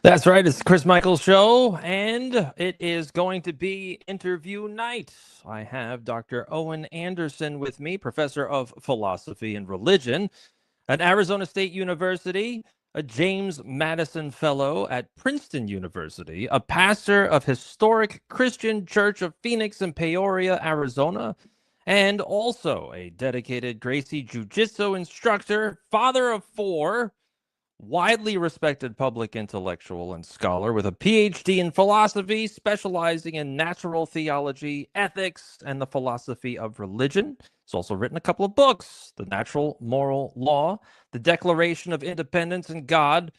That's right. It's the Chris Michaels Show, and it is going to be interview night. I have Dr. Owen Anderson with me, professor of philosophy and religion at Arizona State University, a James Madison Fellow at Princeton University, a pastor of Historic Christian Church of Phoenix and Peoria, Arizona, and also a dedicated Gracie Jiu-Jitsu instructor, father of four, widely respected public intellectual and scholar with a PhD in philosophy, specializing in natural theology, ethics, and the philosophy of religion. He's also written a couple of books: The Natural Moral Law, The Declaration of Independence in God,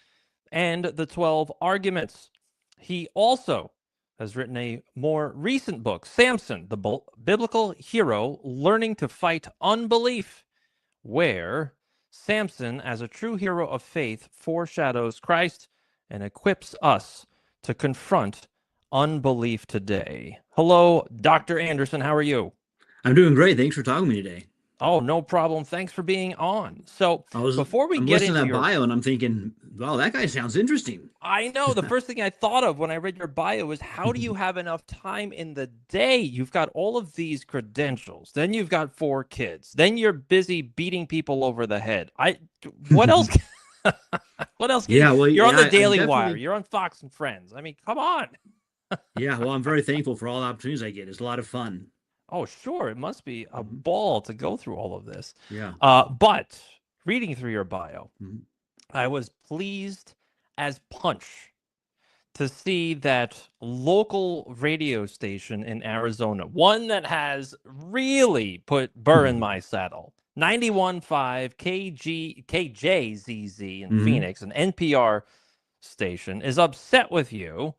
and The 12 Arguments. He also has written a more recent book, Samson, the Biblical Hero Learning to Fight Unbelief, where Samson, as a true hero of faith, foreshadows Christ and equips us to confront unbelief today. Hello, Dr. Anderson. How are you? I'm doing great. Thanks for talking to me today. Oh, no problem. Thanks for being on. So, before we I'm get listening to into that your bio and I'm thinking, wow, that guy sounds interesting. I know the first thing I thought of when I read your bio is, how do you have enough time in the day? You've got all of these credentials, then you've got four kids, then you're busy beating people over the head. What else? What else can you? Yeah, well, You're on the yeah, I'm Daily Wire. definitely, You're on Fox and Friends. I mean, come on. yeah, well, I'm very thankful for all the opportunities I get. It's a lot of fun. Oh, sure. It must be a Mhm. ball to go through all of this. Yeah. But reading through your bio, Mhm. I was pleased as punch to see that local radio station in Arizona, one that has really put burr in my saddle, 91.5 KJZZ in Mhm. Phoenix, an NPR station, is upset with you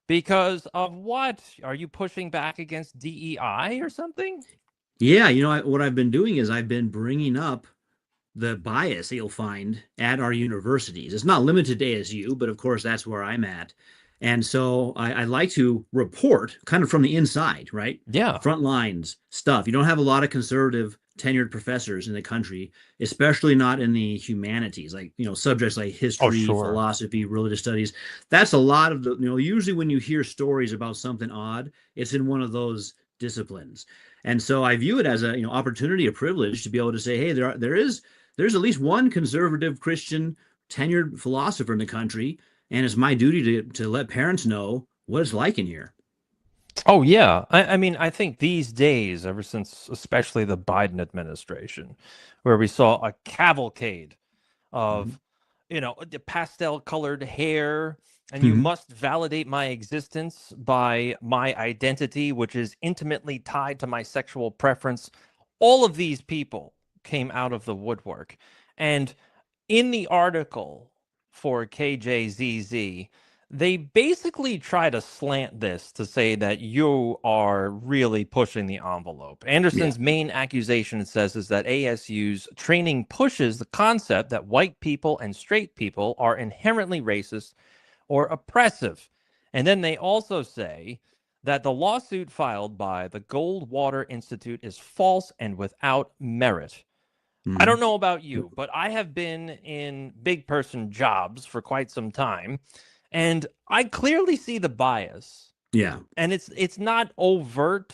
because of what? Are you pushing back against DEI or something? Yeah, what I've been doing is I've been bringing up the bias that you'll find at our universities. It's not limited to ASU, but of course that's where I'm at. And so I like to report kind of from the inside, right? Yeah. Front lines stuff. You don't have a lot of conservative tenured professors in the country, especially not in the humanities, like, subjects like Oh, history, sure. philosophy, religious studies. That's a lot of usually when you hear stories about something odd, it's in one of those disciplines. And so I view it as a, opportunity, a privilege to be able to say, hey, there's at least one conservative Christian tenured philosopher in the country, and it's my duty to let parents know what it's like in here. Oh, yeah. I mean, I think these days, ever since especially the Biden administration, where we saw a cavalcade Mhm. of, the pastel colored hair, and you Mhm. must validate my existence by my identity, which is intimately tied to my sexual preference. All of these people came out of the woodwork. And in the article for KJZZ, they basically try to slant this to say that you are really pushing the envelope. Yeah. Anderson's main accusation, it says, is that ASU's training pushes the concept that white people and straight people are inherently racist or oppressive. And then they also say that the lawsuit filed by the Goldwater Institute is false and without merit. I Mhm. don't know about you, but I have been in big person jobs for quite some time, and I clearly see the bias. Yeah. And it's not overt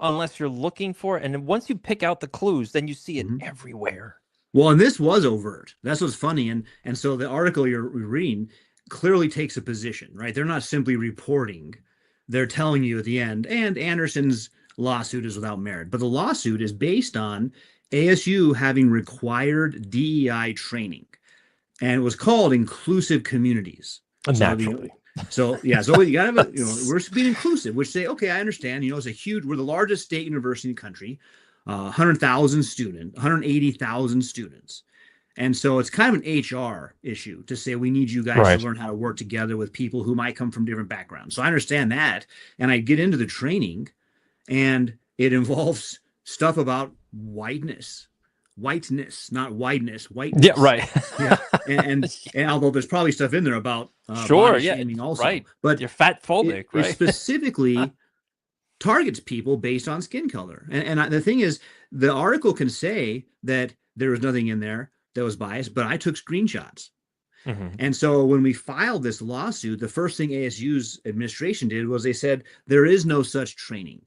unless you're looking for it. And then once you pick out the clues, then you see it Mhm. everywhere. Well, and this was overt. That's what's funny. And so the article you're reading clearly takes a position, right? They're not simply reporting. They're telling you at the end, and Anderson's lawsuit is without merit. But the lawsuit is based on ASU having required DEI training. And it was called Inclusive Communities. So the Naturally. so yeah, so you gotta have a, we're being inclusive, which say, okay, I understand, it's a huge, we're the largest state university in the country, 100,000 students, 180,000 students. And so it's kind of an HR issue to say we need you guys to Right. learn how to work together with people who might come from different backgrounds. So I understand that. And I get into the training, and it involves stuff about whiteness, not wideness, Yeah, whiteness. right. Yeah, and although there's probably stuff in there about Sure. body Yeah. shaming also, Right. but You're fat it phobic, it right? specifically targets people based on skin color. And the thing is, the article can say that there was nothing in there that was biased, but I took screenshots. Hmm. And so when we filed this lawsuit, the first thing ASU's administration did was they said there is no such training.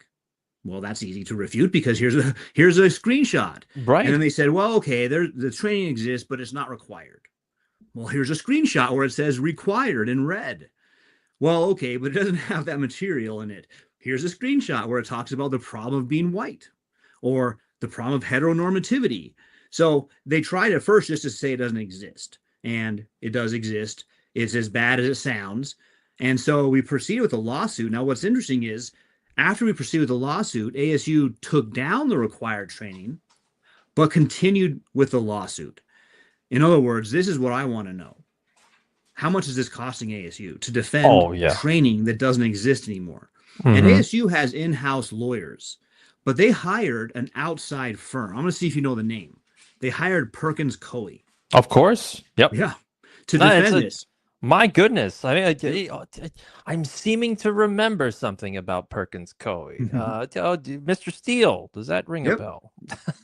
Well, that's easy to refute because here's a screenshot. And then Right. they said, well, okay, the training exists, but it's not required. Well, here's a screenshot where it says required in red. Well, okay, but it doesn't have that material in it. Here's a screenshot where it talks about the problem of being white or the problem of heteronormativity. So they tried at first just to say it doesn't exist, and it does exist. It's as bad as it sounds. And so we proceeded with the lawsuit. Now, what's interesting is after we proceeded with the lawsuit, ASU took down the required training, but continued with the lawsuit. In other words, this is what I want to know. How much is this costing ASU to defend Oh, yeah. training that doesn't exist anymore? And Hmm. ASU has in-house lawyers, but they hired an outside firm. I'm going to see if you know the name. They hired Perkins Coie. Of course. Yep. Yeah, to No, it's defend a this. my goodness. I mean, Yep. I'm seeming to remember something about Perkins Coie. Mr. Steele, does that ring a Yep. bell?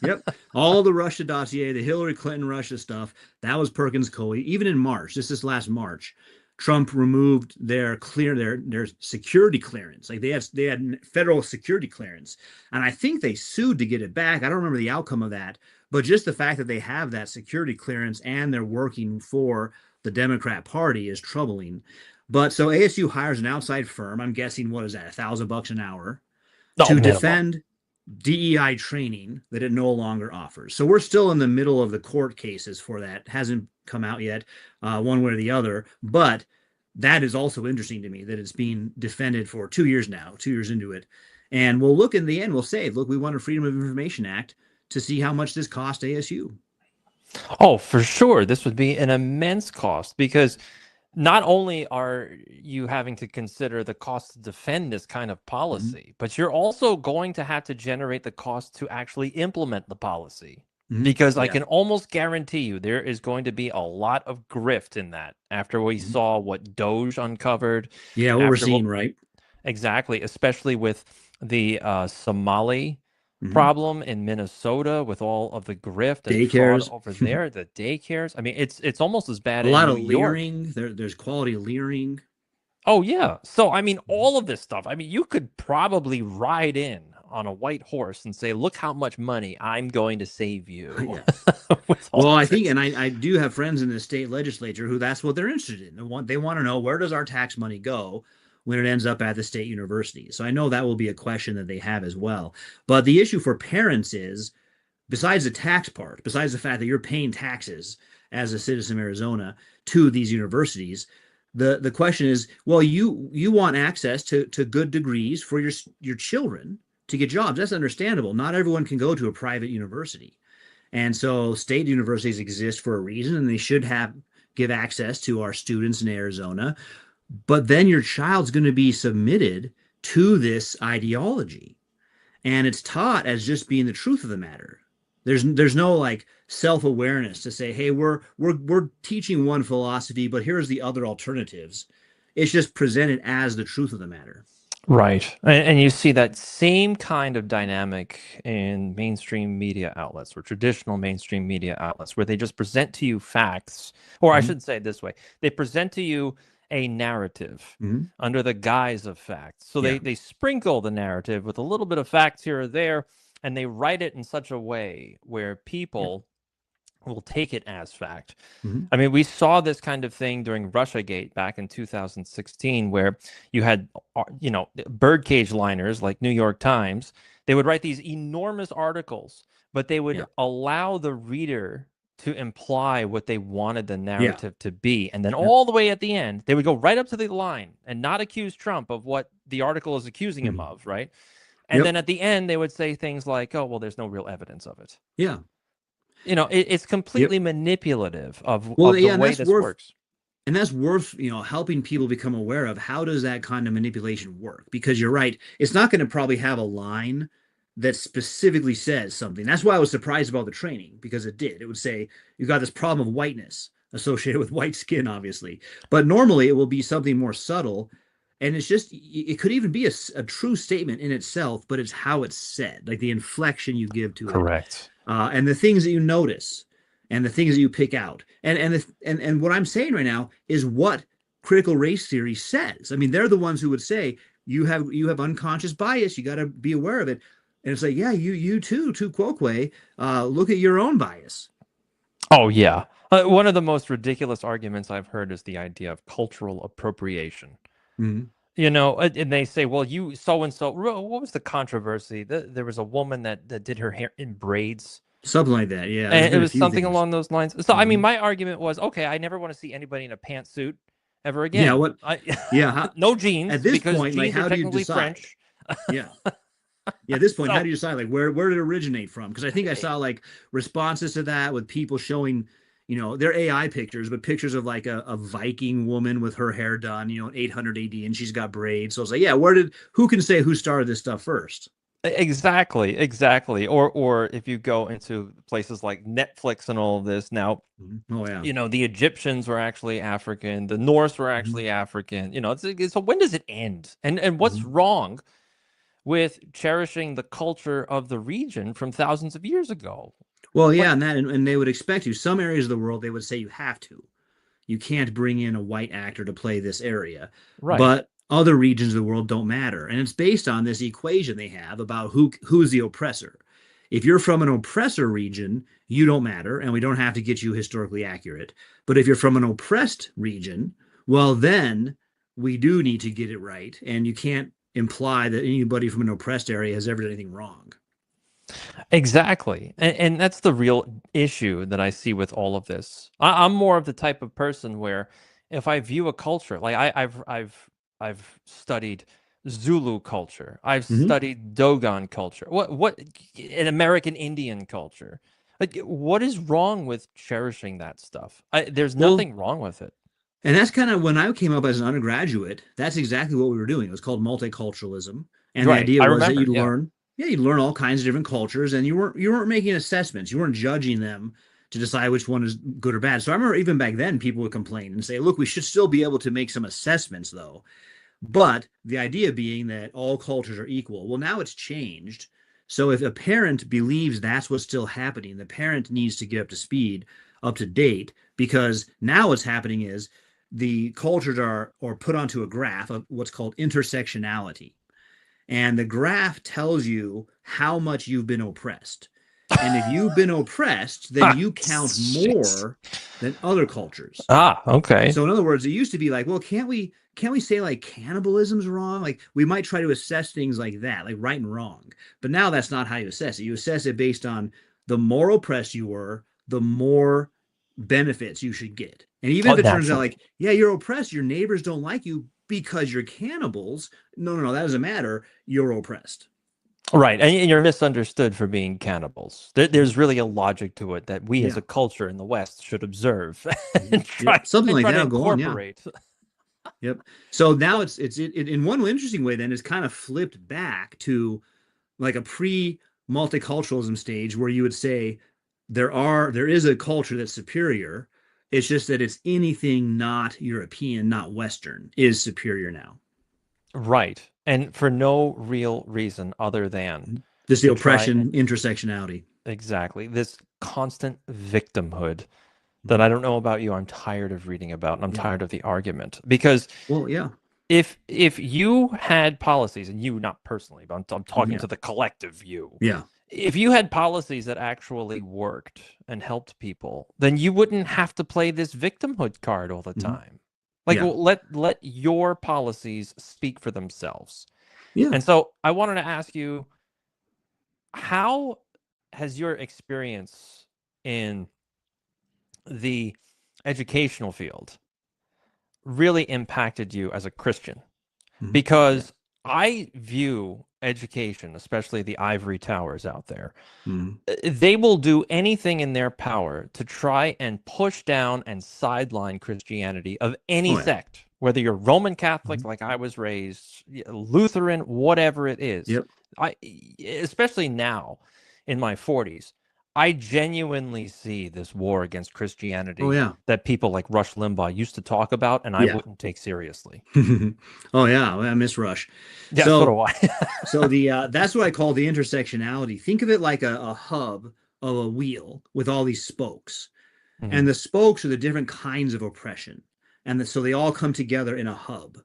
Yep. All the Russia dossier, the Hillary Clinton Russia stuff, that was Perkins Coie. Even in March, just this last March, Trump removed their security clearance. Like they had federal security clearance. And I think they sued to get it back. I don't remember the outcome of that, but just the fact that they have that security clearance and they're working for the Democrat Party is troubling. But so ASU hires an outside firm. I'm guessing what is that, $1,000 an hour, No, to minimum. defend DEI training that it no longer offers. So we're still in the middle of the court cases for that. Hasn't come out yet, one way or the other. But that is also interesting to me that it's being defended for 2 years now, 2 years into it. And we'll look in the end, we'll say, look, we want a Freedom of Information Act to see how much this cost ASU. Oh, for sure. This would be an immense cost because not only are you having to consider the cost to defend this kind of Mhm. policy, but you're also going to have to generate the cost to actually implement the policy. Mhm. Because I Yeah. can almost guarantee you there is going to be a lot of grift in that after we Mhm. saw what Doge uncovered, Yeah, what we're after what seeing, right? exactly, especially with the Somali Mhm. problem in Minnesota with all of the grift and fraud Daycares, over there, the daycares. I mean, it's almost as bad a in lot New of York. leering. There's quality leering. Oh yeah. So I mean, Mhm. all of this stuff. I mean, you could probably ride in on a white horse and say, "Look how much money I'm going to save you Yeah. with Well, all I of think, this." and I do have friends in the state legislature who that's what they're interested in. They want to know, where does our tax money go when it ends up at the state university? So I know that will be a question that they have as well. But the issue for parents is, besides the tax part, besides the fact that you're paying taxes as a citizen of Arizona to these universities, the question is, well, you want access to good degrees for your children to get jobs. That's understandable. Not everyone can go to a private university. And so state universities exist for a reason, and they should have give access to our students in Arizona. But then your child's going to be submitted to this ideology, and it's taught as just being the truth of the matter. There's no like self-awareness to say, hey, we're teaching one philosophy, but here's the other alternatives. It's just presented as the truth of the matter. Right. And you see that same kind of dynamic in mainstream media outlets or traditional mainstream media outlets where they just present to you facts, or I Mm-hmm. should say it this way, they present to you a narrative Mm-hmm. under the guise of facts. So Yeah. they sprinkle the narrative with a little bit of facts here or there, and they write it in such a way where Yeah. people will take it as fact. Mm-hmm. I mean, we saw this kind of thing during Russiagate back in 2016, where you had, birdcage liners like New York Times. They would write these enormous articles, but they would Yeah. allow the reader to imply what they wanted the Yeah. narrative to be. And then Yep. all the way at the end, they would go right up to the line and not accuse Trump of what the article is accusing him Mm-hmm. of, right? And Yep. then at the end, they would say things like, oh, well, there's no real evidence of it. Yeah. It's Yep. completely manipulative of Well, the yeah, and way that's this worth works. and that's worth helping people become aware of how does that kind of manipulation work, because you're right, it's not going to probably have a line that specifically says something. That's why I was surprised about the training, because it would say you got this problem of whiteness associated with white skin, obviously, but normally it will be something more subtle, and it's just, it could even be a true statement in itself, but it's how it's said, like the inflection you give to it, Correct. and the things that you notice. and the things that you pick out. And what I'm saying right now is what critical race theory says. I mean, they're the ones who would say you have unconscious bias. You got to be aware of it. And it's like, yeah, you too, tu quoque, look at your own bias. Oh, yeah. One of the most ridiculous arguments I've heard is the idea of cultural appropriation. Mhm. And they say, well, you so and so. What was the controversy? There was a woman that did her hair in braids, Something like that. Yeah, there's and it been a was few something things. along those lines. So, I mean, Mhm. my argument was, okay, I never want to see anybody in a pantsuit ever Yeah, again. what? Yeah, No at jeans, this because point, like, jeans are how do you technically decide? French. Yeah. Yeah, at this point, how So do you decide like where did it originate from? Because I think I saw like responses to that with people showing, their AI pictures, but pictures of like a Viking woman with her hair done, 800 AD, and she's got braids. So it's like, yeah, who can say who started this stuff first? exactly, exactly. Or if you go into places like Netflix and all of this now, Mhm. Oh yeah. the Egyptians were actually African, the Norse were Hmm. actually African. So when does it end? And what's Hmm. wrong with cherishing the culture of the region from thousands of years ago? Well, What? yeah, and they would expect you. Some areas of the world they would say you have to. You can't bring in a white actor to play this area. Right. But other regions of the world don't matter. And it's based on this equation they have about who's the oppressor. If you're from an oppressor region, you don't matter, and we don't have to get you historically accurate. But if you're from an oppressed region, well, then we do need to get it right. And you can't imply that anybody from an oppressed area has ever done anything wrong. Exactly. And that's the real issue that I see with all of this. I'm more of the type of person where if I view a culture, like I've studied Zulu culture, I've Hmm. studied Dogon culture, what an American Indian culture. Like, what is wrong with cherishing that stuff? There's Well, nothing wrong with it. and that's kind of when I came up as an undergraduate, that's exactly what we were doing. It was called multiculturalism. And the Right. idea I was that remember. Yeah. you'd learn all kinds of different cultures and you weren't making assessments. You weren't judging them to decide which one is good or bad. So I remember even back then people would complain and say, look, we should still be able to make some assessments though. But the idea being that all cultures are equal. Well, now it's changed. So if a parent believes that's what's still happening, the parent needs to get up to speed, up to date, because now what's happening is the cultures are or put onto a graph of what's called intersectionality. And the graph tells you how much you've been oppressed. And if you've been oppressed, then Ah, you count shit. more than other cultures. Ah, okay. So in other words, it used to be like, well, can't we say like cannibalism's wrong? Like we might try to assess things like that, like right and wrong. But now that's not how you assess it. You assess it based on the more oppressed you were, the more benefits you should get. And even Oh, if it turns out naturally. like, yeah, you're oppressed, your neighbors don't like you because you're cannibals. No, no, no, that doesn't matter. You're oppressed. Right, and you're misunderstood for being cannibals. There's Mhm. really a logic to it that we as Yeah. a culture in the West should observe Mhm. and try Yep. Something and like try to that'll go on. Yeah. incorporate. Yep. So now So, it in one interesting way then it's kind of flipped back to like a pre-multiculturalism stage where you would say there is a culture that's superior. It's just that it's anything not European, not Western, is superior now. right, and for no real reason other than Just the to try and oppression, intersectionality. exactly this constant victimhood that Mhm. I don't know about you. I'm tired of reading about, and I'm Yeah. tired of the argument because Well, yeah. if you had policies, and you not personally, but I'm talking Yeah. to the collective you, Yeah. if you had policies that actually worked and helped people, then you wouldn't have to play this victimhood card all the Mhm. time. Like, Yeah. well, let your policies speak for themselves. Yeah. And so I wanted to ask you, how has your experience in the educational field really impacted you as a Christian? Mhm. Yeah. Because I view education, especially the ivory towers out there, Mhm. they will do anything in their power to try and push down and sideline Christianity of any Oh yeah. sect, whether you're Roman Catholic, Mhm. like I was raised, Lutheran, whatever it is. Yep. I, especially now in my 40s, I genuinely see this war against Oh Christianity yeah. that people like Rush Limbaugh used to talk about, and I Yeah. wouldn't take seriously. Oh yeah. I miss Rush. Yeah, so So do I. the that's what I call the intersectionality. Think of it like a hub of a wheel with all these spokes. And the spokes are the different kinds of oppression. So they all come together in a hub.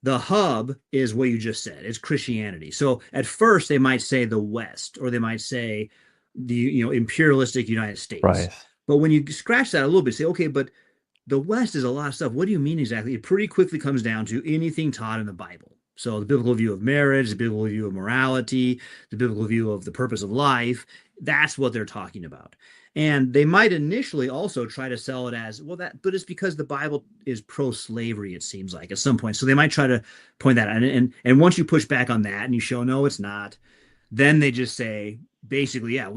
The hub is what you just said. It's Christianity. So at first they might say the West, or they might say the imperialistic United States. Right. But when you scratch that a little bit, say, okay, but the West is a lot of stuff. What do you mean exactly? It pretty quickly comes down to anything taught in the Bible. So the biblical view of marriage, the biblical view of morality, the biblical view of the purpose of life, that's what they're talking about. And they might initially also try to sell it as, well, but it's because the Bible is pro-slavery, it seems like, at some point. So they might try to point that out. And once you push back on that and you show, no, it's not, then they just say, basically, yeah,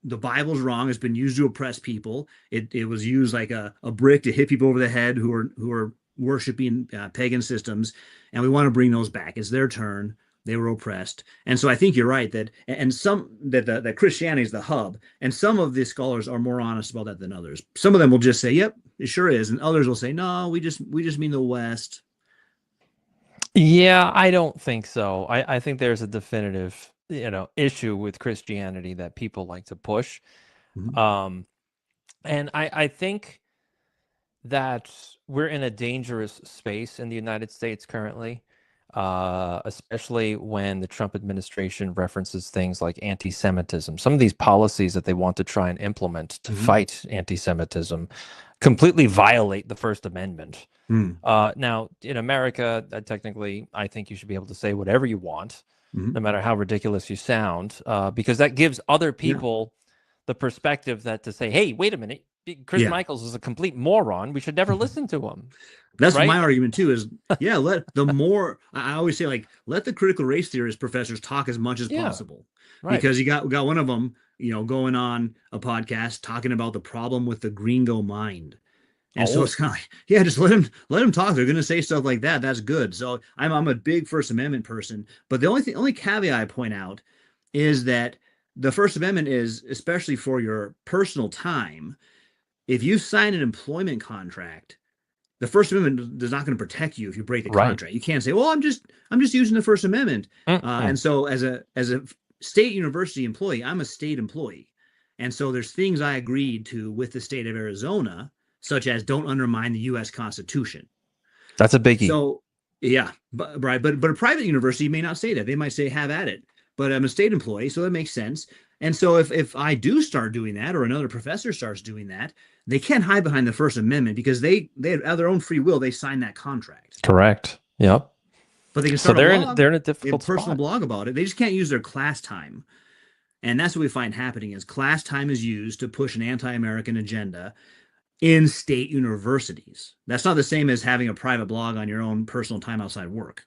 the Bible's wrong. It's been used to oppress people. It was used like a brick to hit people over the head who are worshiping pagan systems. And we want to bring those back. It's their turn. They were oppressed. And so I think you're right that Christianity is the hub. And some of the scholars are more honest about that than others. Some of them will just say, yep, it sure is. And others will say, no, we just mean the West. Yeah, I don't think so. I think there's a definitive, issue with Christianity that people like to push. Mm-hmm. And I think that we're in a dangerous space in the United States currently, especially when the Trump administration references things like anti-Semitism. Some of these policies that they want to try and implement to fight anti-Semitism completely violate the First Amendment. Now, in America, technically, I think you should be able to say whatever you want, no matter how ridiculous you sound, because that gives other people the perspective that to say, hey, wait a minute, Chris Michaels is a complete moron. We should never listen to him. That's my argument too, is I always say, like, let the critical race theorist professors talk as much as possible. Right. Because you got one of them, going on a podcast talking about the problem with the gringo mind. And so it's kind of like, just let them talk. They're going to say stuff like that. That's good. So I'm a big First Amendment person, but the only caveat I point out is that the First Amendment is, especially for your personal time, if you sign an employment contract, the First Amendment is not going to protect you if you break the contract. You can't say, well, I'm just using the First Amendment. And so as a state university employee, I'm a state employee. And so there's things I agreed to with the state of Arizona, such as don't undermine the U.S. Constitution. That's a biggie. So, yeah, but a private university may not say that. They might say, have at it. But I'm a state employee, so that makes sense. And so if I do start doing that, or another professor starts doing that, they can't hide behind the First Amendment because they have their own free will. They signed that contract. Correct. Yep. But they can start they're in a difficult personal blog about it. They just can't use their class time. And that's what we find happening is class time is used to push an anti-American agenda in state universities. That's not the same as having a private blog on your own personal time outside work.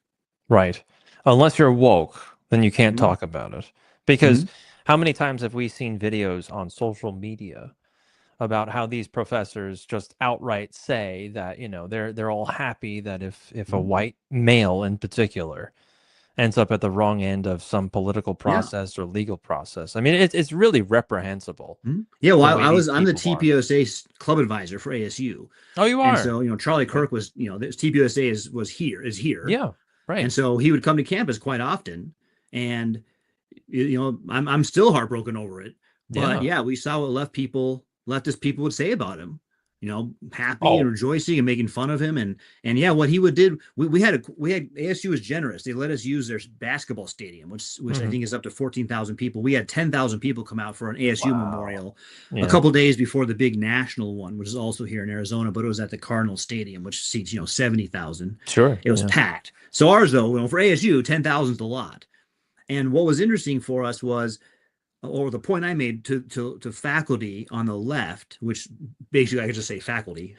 Right. Unless you're woke, then you can't talk about it. Because how many times have we seen videos on social media about how these professors just outright say that, they're all happy that if a white male in particular ends up at the wrong end of some political process or legal process. I mean, it's really reprehensible. Yeah, well, I'm the TPUSA club advisor for ASU. Oh, you are? And so, Charlie Kirk was, this TPUSA is here. Yeah, right. And so he would come to campus quite often. And, I'm still heartbroken over it. But we saw what leftist people would say about him. Happy and rejoicing and making fun of him, and what he would did. We had ASU was generous. They let us use their basketball stadium, which I think is up to 14,000 people. We had 10,000 people come out for an ASU memorial a couple days before the big national one, which is also here in Arizona, but it was at the Cardinal Stadium, which seats 70,000. Sure, it was packed. So ours, though, for ASU, 10,000 is a lot. And what was interesting for us was, or the point I made to faculty on the left, which basically I could just say faculty,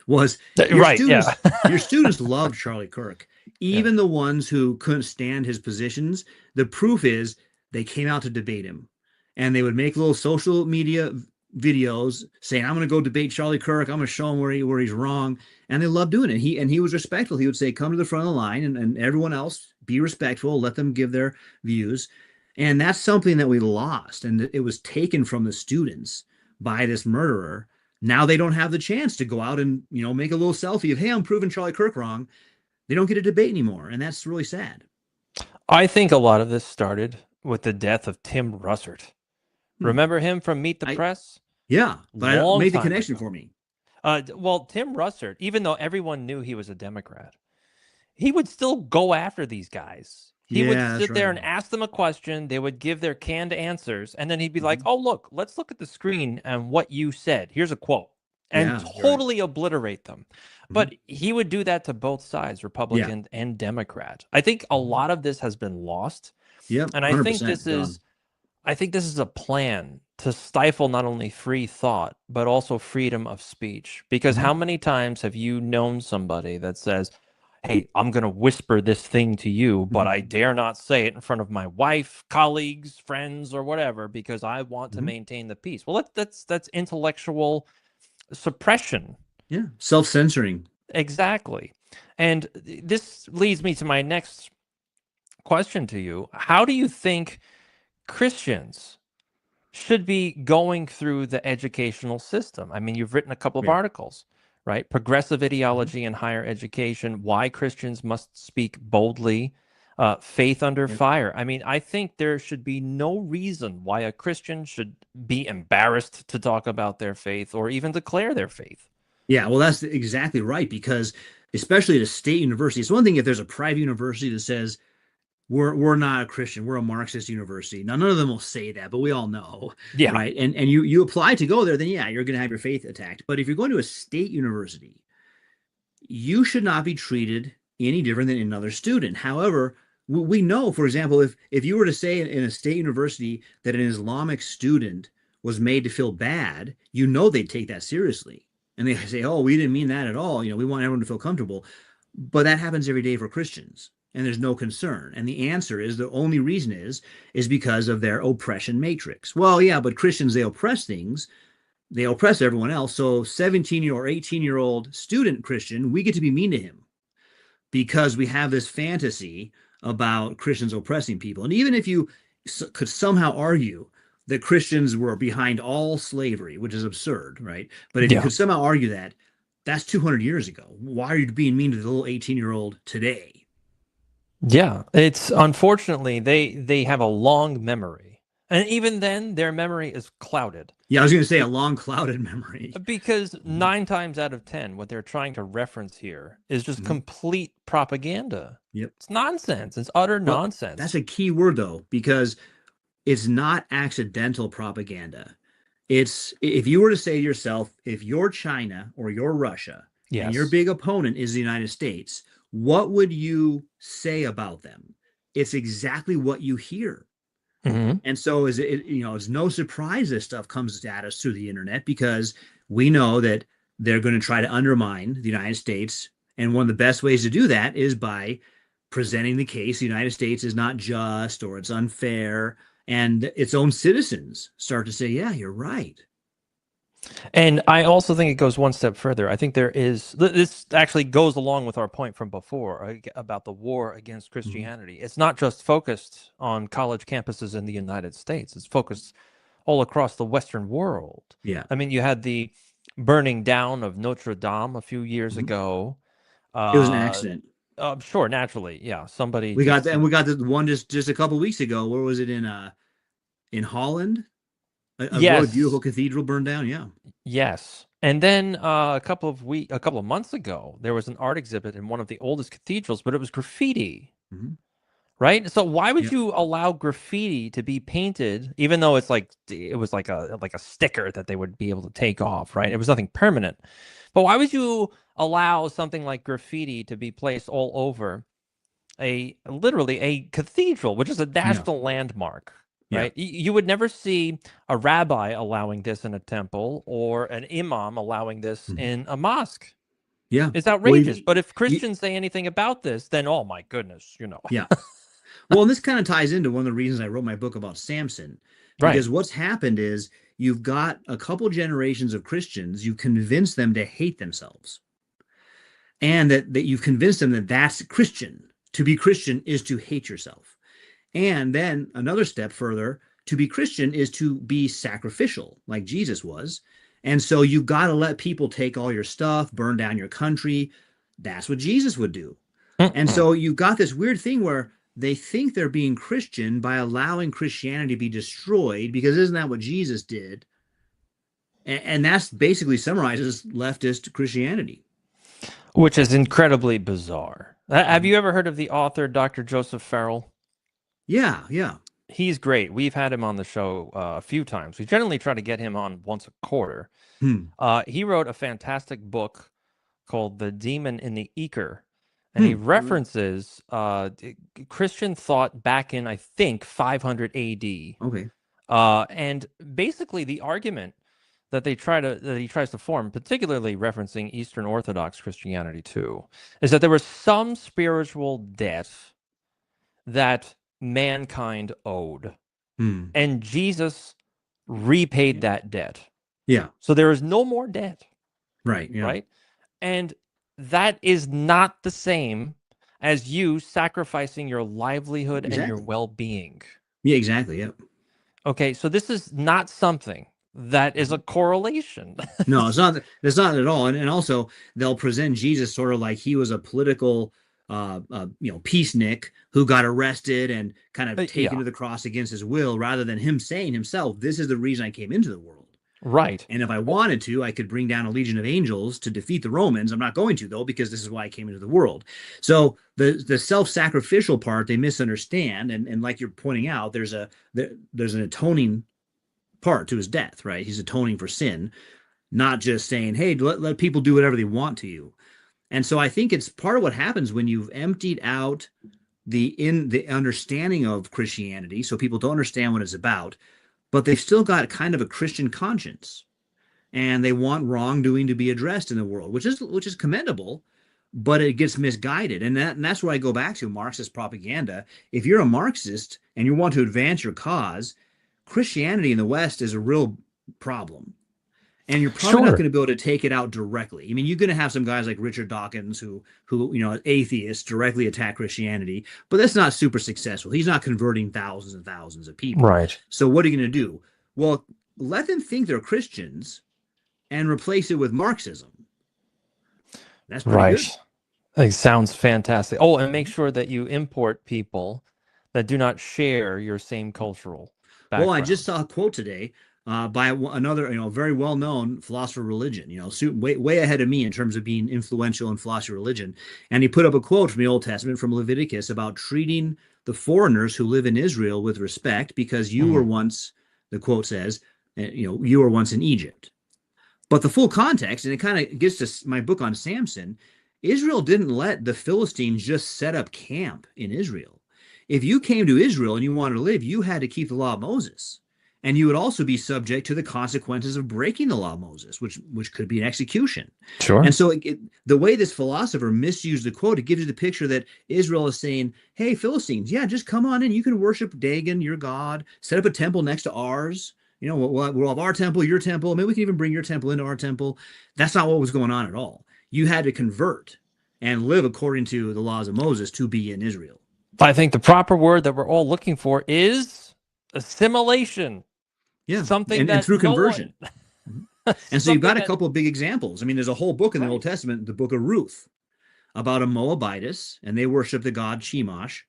was your students loved Charlie Kirk, even the ones who couldn't stand his positions. The proof is they came out to debate him, and they would make little social media videos saying, "I'm going to go debate Charlie Kirk. I'm going to show him where he's wrong," and they loved doing it. He was respectful. He would say, "Come to the front of the line, and everyone else be respectful. Let them give their views." And that's something that we lost, and it was taken from the students by this murderer. Now they don't have the chance to go out and, make a little selfie of, hey, I'm proving Charlie Kirk wrong. They don't get a debate anymore, and that's really sad. I think a lot of this started with the death of Tim Russert. Remember him from Meet the Press? Yeah, but I long made the time connection ago. for me. Well, Tim Russert, even though everyone knew he was a Democrat, he would still go after these guys. He would Yeah, that's sit there right. and ask them a question. They would give their canned answers. And then he'd be like, Mhm. oh, look, let's look at the screen and what you said. Here's a quote, and Yeah, you're right. totally obliterate them. Mhm. But he would do that to both sides, Yeah. Republican and Democrat. I think a Mhm. lot of this has been lost. Yep, And 100% gone. I think this is a plan to stifle not only free thought, but also freedom of speech. Because Mhm. how many times have you known somebody that says, hey, I'm going to whisper this thing to you, but Mhm. I dare not say it in front of my wife, colleagues, friends, or whatever, because I want to Mhm. maintain the peace. Well, that's intellectual suppression. Yeah, self-censoring. Exactly. And this leads me to my next question to you. How do you think Christians should be going through the educational system? I mean, you've written a couple of Yeah. articles, right? Progressive Mhm. ideology in higher education, why Christians must speak boldly, faith under Yep. fire. I mean, I think there should be no reason why a Christian should be embarrassed to talk about their faith or even declare their faith. Yeah, well, that's exactly right because especially at a state university, it's one thing if there's a private university that says we're not a Christian, we're a Marxist university. Now, none of them will say that, but we all know, Yeah. right? And you apply to go there, then yeah, you're going to have your faith attacked. But if you're going to a state university, you should not be treated any different than another student. However, we know, for example, if you were to say in a state university that an Islamic student was made to feel bad, you know they'd take that seriously. And they say, "Oh, we didn't mean that at all. We want everyone to feel comfortable." But that happens every day for Christians, and there's no concern. And the answer is the only reason is because of their oppression matrix. Well, yeah, but Christians they oppress things, they oppress everyone else. So 17-year or 18-year-old student Christian, we get to be mean to him because we have this fantasy about Christians oppressing people. And even if you could somehow argue that Christians were behind all slavery, which is absurd, right? But if you Yeah. could somehow argue that, that's 200 years ago. Why are you being mean to the little 18-year-old today? Yeah, it's unfortunately they have a long memory. And even then their memory is clouded. Yeah, I was going to say a Be- long clouded memory. Because Mhm. 9 times out of 10, what they're trying to reference here is just Mhm. complete propaganda. Yep. It's nonsense. It's utter Well, that's nonsense. a key word though, because it's not accidental propaganda. It's if you were to say to yourself, if you're China or you're Russia and your Yes. big opponent is the United States, what would you say about them? It's exactly what you hear. Hmm. And so is it, it's no surprise this stuff comes at us through the internet because we know that they're going to try to undermine the United States. And one of the best ways to do that is by presenting the case the United States is not just or it's unfair. And its own citizens start to say, yeah, you're right. And I also think it goes one step further. I think this actually goes along with our point from before about the war against Mhm. Christianity. It's not just focused on college campuses in the United States. It's focused all across the Western world. Yeah. I mean, you had the burning down of Notre Dame a few years Mhm. ago. It was an Uh, accident. sure, naturally, yeah. Somebody We got just, that, and we got the one just a couple weeks ago. Where was it in Holland? A really beautiful yes, cathedral burned down. Yeah. yes. And then a couple of months ago, there was an art exhibit in one of the oldest cathedrals, but it was graffiti. Mhm. Right? So why would Yep. you allow graffiti to be painted, even though it was like a sticker that they would be able to take off, right? It was nothing permanent. But why would you allow something like graffiti to be placed all over a literally a cathedral, which is a Yeah. national landmark, Yeah. right? You would never see a rabbi allowing this in a temple or an imam allowing this Mhm. in a mosque. Yeah. It's Well, outrageous. But if you, Christians say anything about this, then oh my goodness, you know. yeah. Well, and this kind of ties into one of the reasons I wrote my book about Samson, Right. because what's happened is you've got a couple generations of Christians, you convince them to hate themselves, and that you've convinced them that that's Christian. To be Christian is to hate yourself. And then another step further, to be Christian is to be sacrificial, like Jesus was. And so you've got to let people take all your stuff, burn down your country. That's what Jesus would do. And Mm-mm. so you've got this weird thing where they think they're being Christian by allowing Christianity to be destroyed, because isn't that what Jesus did? And that's basically summarizes leftist Christianity. which is incredibly bizarre. Have Mhm. you ever heard of the author Dr. Joseph Farrell? Yeah, yeah. He's great. We've had him on the show a few times. We generally try to get him on once a quarter. Hmm. He wrote a fantastic book called The Demon in the Eker, and he Hmm. All right. references Christian thought back in, I think, 500 AD. Okay. And basically, the argument that he tries to form, particularly referencing Eastern Orthodox Christianity too, is that there was some spiritual debt that mankind owed, Hmm. and Jesus repaid Yeah. that debt. Yeah. So there is no more debt, Right. Yeah. right? And that is not the same as you sacrificing your livelihood and your Exactly. well-being. Yeah. Exactly. Yeah. Okay, so this is not something that is a Mhm. correlation. No, it's not. It's not at all. And also, they'll present Jesus sort of like he was a political, peacenik who got arrested and kind of taken Yeah, to the cross against his will, rather than him saying himself, "This is the reason I came into the world. right. And if I Oh, wanted to, I could bring down a legion of angels to defeat the Romans. I'm not going to though, because this is why I came into the world." So the self-sacrificial part they misunderstand, and like you're pointing out, there's an atoning part to his death, right? He's atoning for sin, not just saying, hey, let people do whatever they want to you. And so I think it's part of what happens when you've emptied out the understanding of Christianity, so people don't understand what it's about, but they've still got kind of a Christian conscience, and they want wrongdoing to be addressed in the world, which is commendable, but it gets misguided. And that's where I go back to Marxist propaganda. If you're a Marxist and you want to advance your cause, Christianity in the West is a real problem, and you're probably not sure. going to be able to take it out directly. I mean, you're going to have some guys like Richard Dawkins who atheists directly attack Christianity, but that's not super successful. He's not converting thousands and thousands of people. Right. So what are you going to do? Well, let them think they're Christians and replace it with Marxism. That's pretty Right. good. It sounds fantastic. Oh, and make sure that you import people that do not share your same cultural Well, I just background. saw a quote today by another, very well-known philosopher of religion, way ahead of me in terms of being influential in philosophy of religion. And he put up a quote from the Old Testament, from Leviticus, about treating the foreigners who live in Israel with respect, because you were Mm, once, the quote says, you were once in Egypt. But the full context, and it kind of gets to my book on Samson, Israel didn't let the Philistines just set up camp in Israel. If you came to Israel and you wanted to live, you had to keep the law of Moses. And you would also be subject to the consequences of breaking the law of Moses, which could be an execution. And sure. so the way this philosopher misused the quote, it gives you the picture that Israel is saying, hey, Philistines, yeah, just come on in. You can worship Dagon, your God, set up a temple next to ours. We'll have our temple, your temple. Maybe we can even bring your temple into our temple. That's not what was going on at all. You had to convert and live according to the laws of Moses to be in Israel. I think the proper word that we're all looking for is assimilation. Yeah, Something and that through no conversion. one, Mhm. And so you've something got a that, couple of big examples. I mean, there's a whole book in the Old right. Testament, the book of Ruth, about a Moabitess, and they worship the god Chemosh,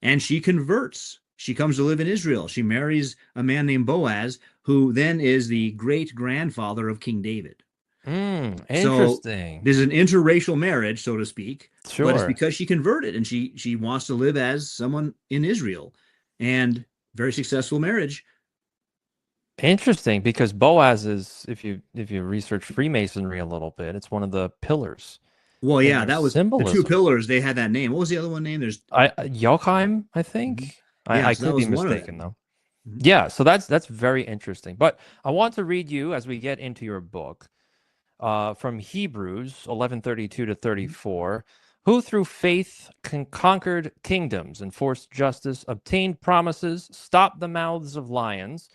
and she converts. She comes to live in Israel. She marries a man named Boaz, who then is the great grandfather of King David. So Interesting. there's an interracial marriage, so to speak, but it's Sure. because she converted and she wants to live as someone in Israel, and very successful marriage. Interesting, because Boaz is, if you research Freemasonry a little bit, it's one of the pillars Well, in yeah, their that was the two symbolism. pillars. They had that name. What was the other one name? There's Jochim, I Mhm. think. Yeah, I so that could be was one of mistaken them. though. Mhm. Yeah, so that's very interesting. But I want to read you as we get into your book, from Hebrews 11:32 to Mhm. 34, who through faith conquered kingdoms, enforced justice, obtained promises, stopped the mouths of lions,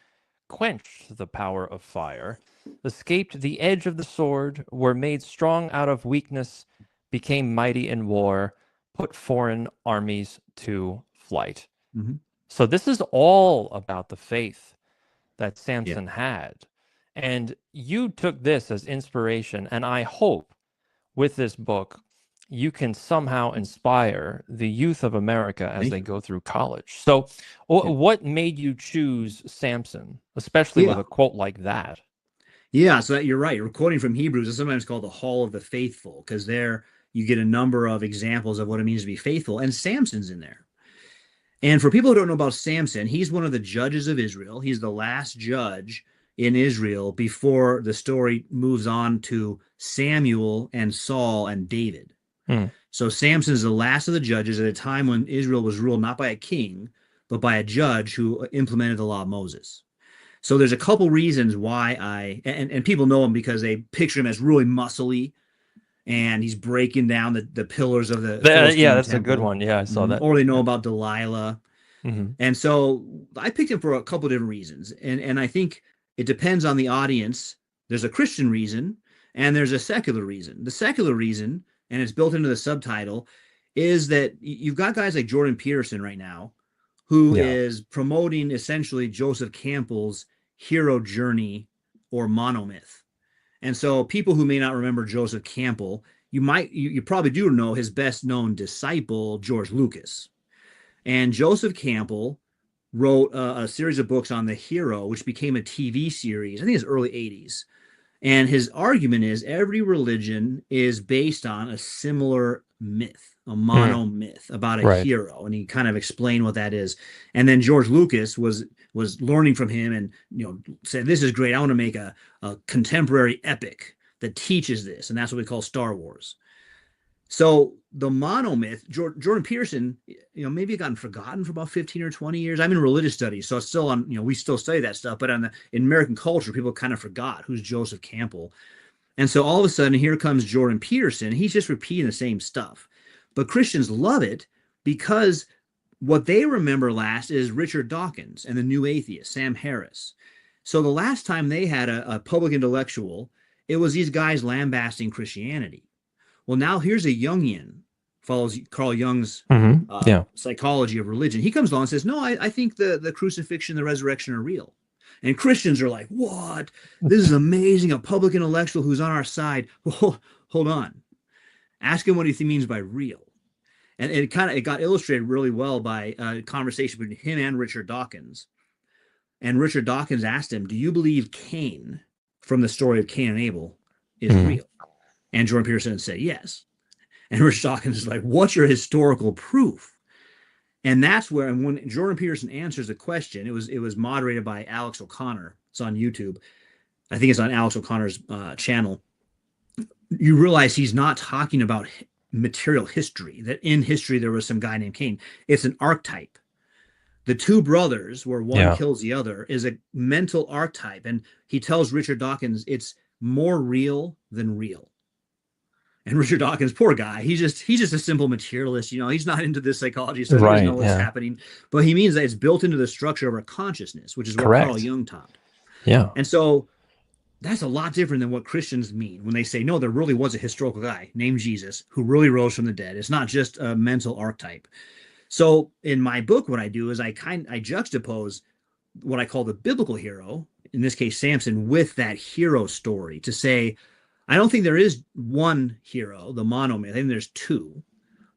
quenched the power of fire, escaped the edge of the sword, were made strong out of weakness, became mighty in war, put foreign armies to flight. Mhm. So this is all about the faith that Yeah. Samson had. And you took this as inspiration. And I hope with this book, you can somehow inspire the youth of America as Thank they you. go through college. So, Yeah. what made you choose Samson, especially with Yeah. a quote like that? Yeah, so that, you're right. You're quoting from Hebrews. It's sometimes called the Hall of the Faithful because there you get a number of examples of what it means to be faithful, and Samson's in there. And for people who don't know about Samson, he's one of the judges of Israel. He's the last judge in Israel before the story moves on to Samuel and Saul and David. Hmm. So Samson is the last of the judges at a time when Israel was ruled not by a king, but by a judge who implemented the law of Moses. So there's a couple reasons why and people know him because they picture him as really muscly and he's breaking down the pillars of the Yeah, Philistine that's a good temple. one. Yeah, I saw that. Or they know Yeah. about Delilah. Hmm. And so I picked him for a couple of different reasons. And I think it depends on the audience. There's a Christian reason and there's a secular reason. The secular reason, and it's built into the subtitle, is that you've got guys like Jordan Peterson right now who Yeah. is promoting essentially Joseph Campbell's hero journey or monomyth. And so people who may not remember Joseph Campbell, you probably do know his best known disciple, George Lucas. And Joseph Campbell wrote a series of books on the hero, which became a TV series, I think it's early 80s. And his argument is every religion is based on a similar myth, a Hmm. monomyth about a Right. hero, and he kind of explained what that is. And then George Lucas was learning from him, and said, "This is great. I want to make a contemporary epic that teaches this," and that's what we call Star Wars. So the monomyth, Jordan Peterson, maybe it gotten forgotten for about 15 or 20 years. I'm in religious studies, so it's still on, we still study that stuff. But in American culture, people kind of forgot who's Joseph Campbell. And so all of a sudden, here comes Jordan Peterson. He's just repeating the same stuff. But Christians love it because what they remember last is Richard Dawkins and the New Atheist, Sam Harris. So the last time they had a public intellectual, it was these guys lambasting Christianity. Well, now here's a Jungian, follows Carl Jung's Yeah. psychology of religion. He comes along and says, no, I think the crucifixion, the resurrection are real. And Christians are like, what? This is amazing. A public intellectual who's on our side. Well, hold on. Ask him what he means by real. And it got illustrated really well by a conversation between him and Richard Dawkins. And Richard Dawkins asked him, do you believe Cain from the story of Cain and Abel is real? And Jordan Peterson said, yes. And Richard Dawkins is like, what's your historical proof? And that's where, and when Jordan Peterson answers the question, it was moderated by Alex O'Connor. It's on YouTube. I think it's on Alex O'Connor's channel. You realize he's not talking about material history, that in history there was some guy named Cain. It's an archetype. The two brothers, where one kills the other, is a mental archetype. And he tells Richard Dawkins it's more real than real. And Richard Dawkins, poor guy, he's just a simple materialist. He's not into this psychology stuff. He doesn't know what's happening. But he means that it's built into the structure of our consciousness, which is what Carl Jung taught. Yeah. And so that's a lot different than what Christians mean when they say, no, there really was a historical guy named Jesus who really rose from the dead. It's not just a mental archetype. So in my book, what I do is I juxtapose what I call the biblical hero, in this case, Samson, with that hero story to say, I don't think there is one hero, the monomyth. I think there's two.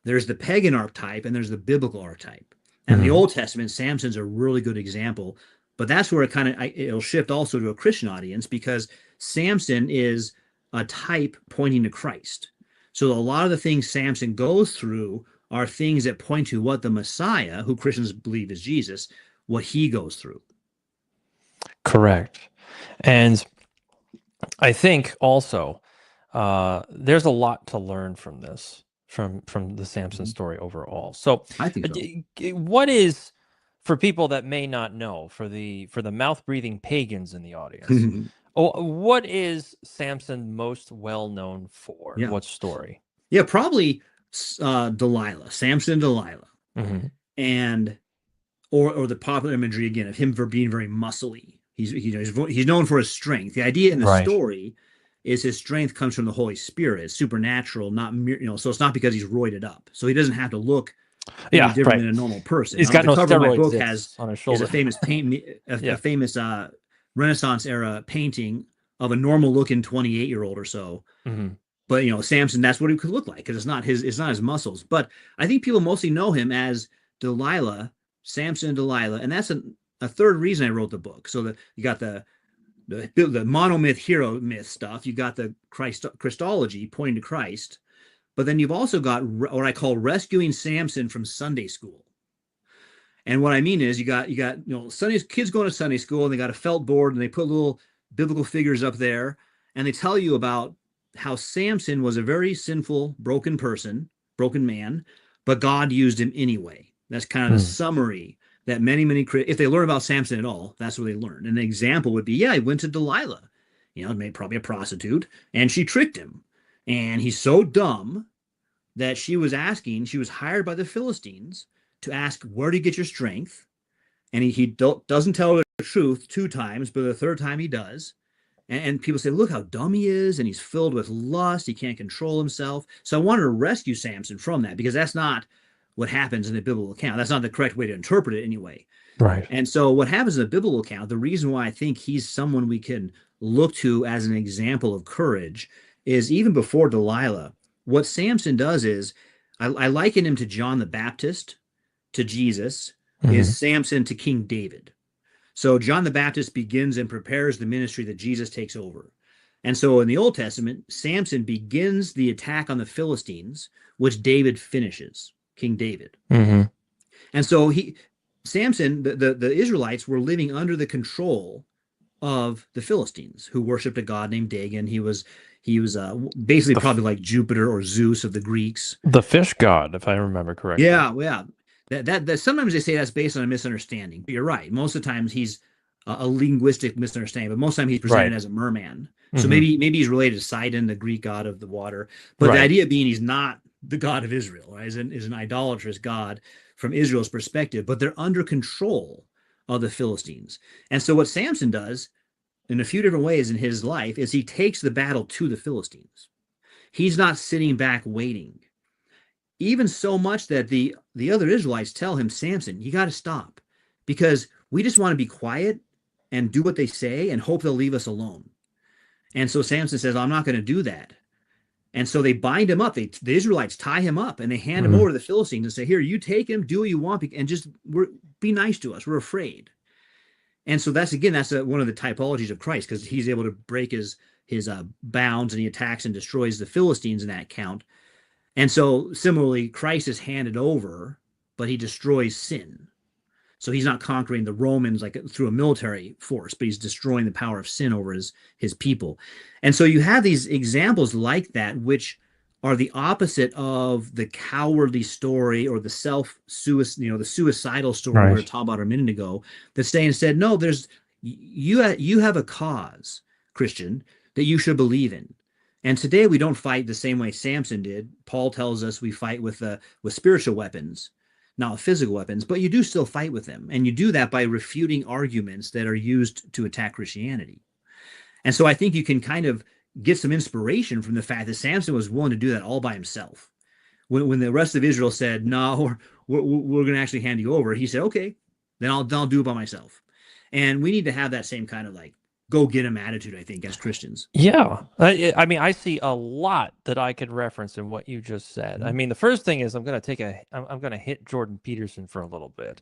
There's the pagan archetype and there's the biblical archetype. And in the Old Testament, Samson's a really good example. But that's where it'll shift also to a Christian audience because Samson is a type pointing to Christ. So a lot of the things Samson goes through are things that point to what the Messiah, who Christians believe is Jesus, what he goes through. Correct. And I think also there's a lot to learn from this, from the Samson story overall. So I think so. What is, for people that may not know, for the mouth-breathing pagans in the audience, what is Samson most well known for? Yeah. What story? Yeah, probably Delilah, Samson and Delilah. And or the popular imagery again of him for being very muscly. He's known for his strength. The idea in the story is his strength comes from the Holy Spirit. It's supernatural, not so it's not because he's roided up. So he doesn't have to look any different than a normal person. He's got no cover of my book on his shoulder. Is a famous a famous Renaissance era painting of a normal looking 28-year-old or so. But Samson, that's what he could look like because it's not his muscles. But I think people mostly know him as Delilah, Samson and Delilah, and that's a third reason I wrote the book. So that you got the the monomyth hero myth stuff. You got the Christology pointing to Christ, but then you've also got what I call rescuing Samson from Sunday school. And what I mean is you got Sunday kids going to Sunday school and they got a felt board and they put little biblical figures up there and they tell you about how Samson was a very sinful, broken man, but God used him anyway. That's kind of the summary that many, if they learn about Samson at all, that's what they learn. And the example would be, yeah, he went to Delilah, probably a prostitute, and she tricked him. And he's so dumb that she was hired by the Philistines to ask, where do you get your strength? And he doesn't tell her the truth 2 times, but the 3rd time he does. And people say, look how dumb he is, and he's filled with lust. He can't control himself. So I wanted to rescue Samson from that, because that's not what happens in the biblical account. That's not the correct way to interpret it anyway. Right. And so what happens in the biblical account, the reason why I think he's someone we can look to as an example of courage is even before Delilah, what Samson does is, I liken him to John the Baptist, to Jesus, is Samson to King David. So John the Baptist begins and prepares the ministry that Jesus takes over. And so in the Old Testament, Samson begins the attack on the Philistines, which David finishes, King David. And so Samson, the Israelites were living under the control of the Philistines, who worshipped a god named Dagon. He was basically probably like Jupiter or Zeus of the Greeks. The fish god, if I remember correctly. Yeah. That sometimes they say that's based on a misunderstanding. But you're right. Most of the times he's a linguistic misunderstanding, but most of the time he's presented as a merman. So maybe he's related to Sidon, the Greek god of the water. But the idea being he's not the God of Israel, right? Is an idolatrous God from Israel's perspective, but they're under control of the Philistines. And so what Samson does in a few different ways in his life is he takes the battle to the Philistines. He's not sitting back waiting. Even so much that the other Israelites tell him, Samson, you got to stop, because we just want to be quiet and do what they say and hope they'll leave us alone. And so Samson says, I'm not going to do that. And so they bind him up. The Israelites tie him up and they hand him over to the Philistines and say, here, you take him, do what you want, and just be nice to us. We're afraid. And so that's one of the typologies of Christ, because he's able to break his bounds and he attacks and destroys the Philistines in that count. And so similarly, Christ is handed over, but he destroys sin. So he's not conquering the Romans like through a military force, but he's destroying the power of sin over his people. And so you have these examples like that, which are the opposite of the cowardly story or the the suicidal story we were talking about a minute ago, that say instead, no, you have a cause, Christian, that you should believe in. And today we don't fight the same way Samson did. Paul tells us we fight with spiritual weapons, not physical weapons, but you do still fight with them. And you do that by refuting arguments that are used to attack Christianity. And so I think you can kind of get some inspiration from the fact that Samson was willing to do that all by himself. When the rest of Israel said, no, we're going to actually hand you over, he said, okay, then I'll do it by myself. And we need to have that same kind of like go get him attitude, I think, as Christians. Yeah. I mean, I see a lot that I could reference in what you just said. I mean, the first thing is I'm going to hit Jordan Peterson for a little bit.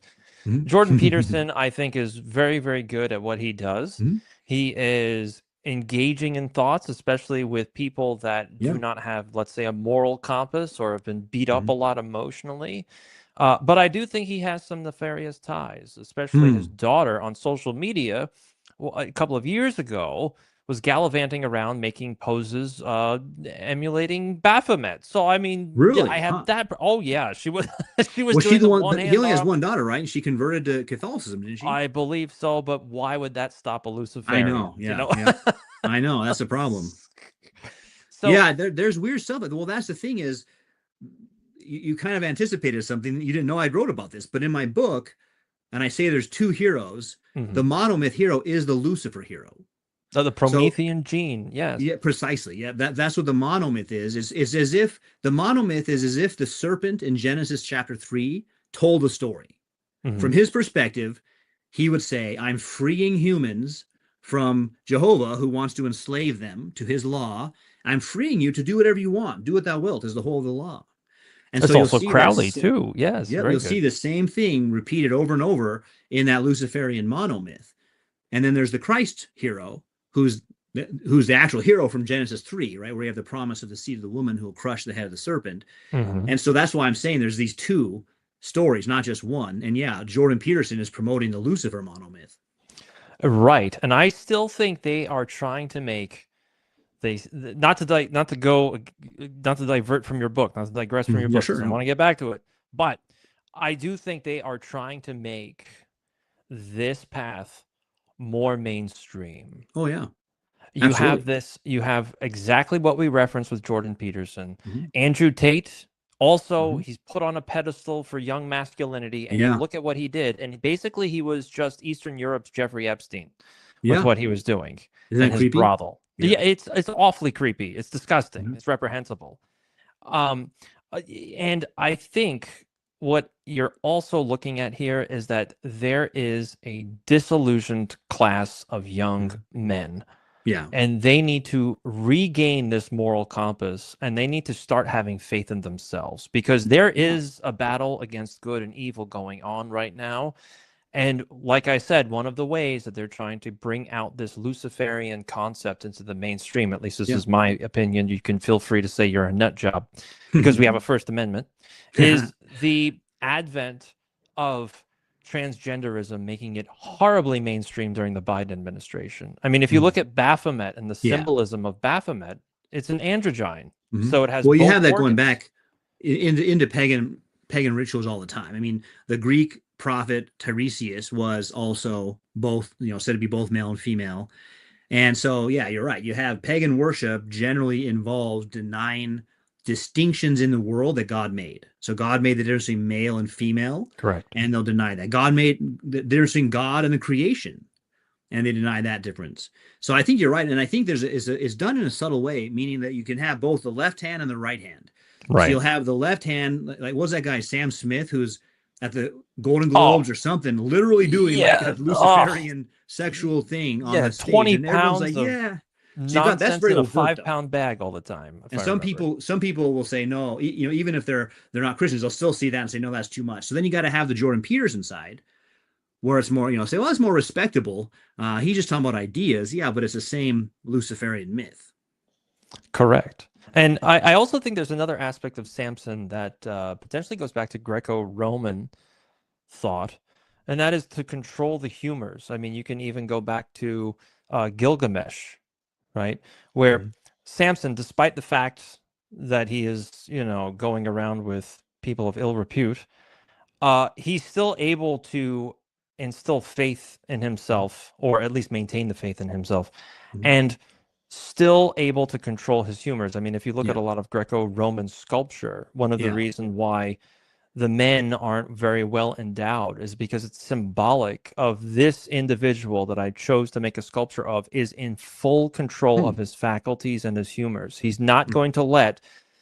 Jordan Peterson, I think, is very, very good at what he does. He is engaging in thoughts, especially with people that do not have, let's say, a moral compass or have been beat up a lot emotionally. But I do think he has some nefarious ties, especially his daughter on social media. Well, a couple of years ago, was gallivanting around making poses, emulating Baphomet. So I mean, really, I have that. Oh yeah, she was. She was. Well, doing she's the one. one-hand He only has arm. one daughter, right? And she converted to Catholicism, didn't she? I believe so, but why would that stop a Luciferian? I know. Yeah. I know. That's a problem. So yeah, there's weird stuff. Well, that's the thing is, you kind of anticipated something. You didn't know I wrote about this, but in my book, and I say there's 2 heroes. The monomyth hero is the Lucifer hero. So the Promethean gene, yes. Yeah, precisely. Yeah, that's what the monomyth is. It's as if the monomyth is as if the serpent in Genesis chapter 3 told the story. From his perspective, he would say, I'm freeing humans from Jehovah, who wants to enslave them to his law. I'm freeing you to do whatever you want. Do what thou wilt is the whole of the law. And it's so also Crowley too. Yes. Yeah, you'll see the same thing repeated over and over in that Luciferian monomyth. And then there's the Christ hero, who's who's the actual hero from Genesis 3, right? Where you have the promise of the seed of the woman who will crush the head of the serpent. Hmm. And so that's why I'm saying there's these two stories, not just one. And yeah, Jordan Peterson is promoting the Lucifer monomyth. Right. And I still think they are trying to make not to divert from your book, not to digress from your Yeah, book, sure. because I No. want to get back to it. But I do think they are trying to make this path more mainstream. Oh yeah, You absolutely. have exactly what we referenced with Jordan Peterson. Hmm. Andrew Tate, also, Hmm. he's put on a pedestal for young masculinity, and you Yeah, look at what he did, and basically he was just Eastern Europe's Jeffrey Epstein with yeah. what he was doing Isn't in that his creepy? brothel. Yeah. Yeah, it's awfully creepy. It's disgusting. Hmm. It's reprehensible. Um, and I think what you're also looking at here is that there is a disillusioned class of young men, Yeah. and they need to regain this moral compass, and they need to start having faith in themselves, because there Yeah. is a battle against good and evil going on right now. And like I said, one of the ways that they're trying to bring out this Luciferian concept into the mainstream, at least this Yeah. is my opinion, you can feel free to say you're a nut job because we have a First Amendment, is the advent of transgenderism, making it horribly mainstream during the Biden administration. I mean, if you look at Baphomet and the Yeah. symbolism of Baphomet, it's an androgyne. Hmm. So it has Well, you both have that going organs. back into pagan rituals all the time. I mean, the Greek prophet Tiresias was also both, said to be both male and female. And so, yeah, you're right. You have pagan worship generally involves denying distinctions in the world that God made. So God made the difference between male and female, Correct. and they'll deny that. God made the difference between God and the creation, and they deny that difference. So I think you're right, and I think it's done in a subtle way, meaning that you can have both the left hand and the right hand. So Right. you'll have the left hand, like what's that guy Sam Smith, who's at the Golden Oh, Globes or something, literally doing like yeah. a Oh, Luciferian sexual thing on yeah. the stage, 20 and everyone's like, pounds of yeah. So you've got that's nonsense very in a overt five though. pound bag all the time, if And I some remember. people will say no, even if they're not Christians, they'll still see that and say no, that's too much. So then you got to have the Jordan Peterson side, where it's more, say, well, it's more respectable. He's just talking about ideas, yeah, but it's the same Luciferian myth. Correct. And I also think there's another aspect of Samson that potentially goes back to Greco-Roman thought, and that is to control the humors. I mean, you can even go back to Gilgamesh, right? Where Mhm. Samson, despite the fact that he is, going around with people of ill repute, he's still able to instill faith in himself, or at least maintain the faith in himself, Mhm. and still able to control his humors. I mean, if you look at Yeah, a lot of Greco-Roman sculpture, one of the yeah. reasons why the men aren't very well endowed is because it's symbolic of this individual that I chose to make a sculpture of is in full control Hmm. of his faculties and his humors. He's not Hmm. going to let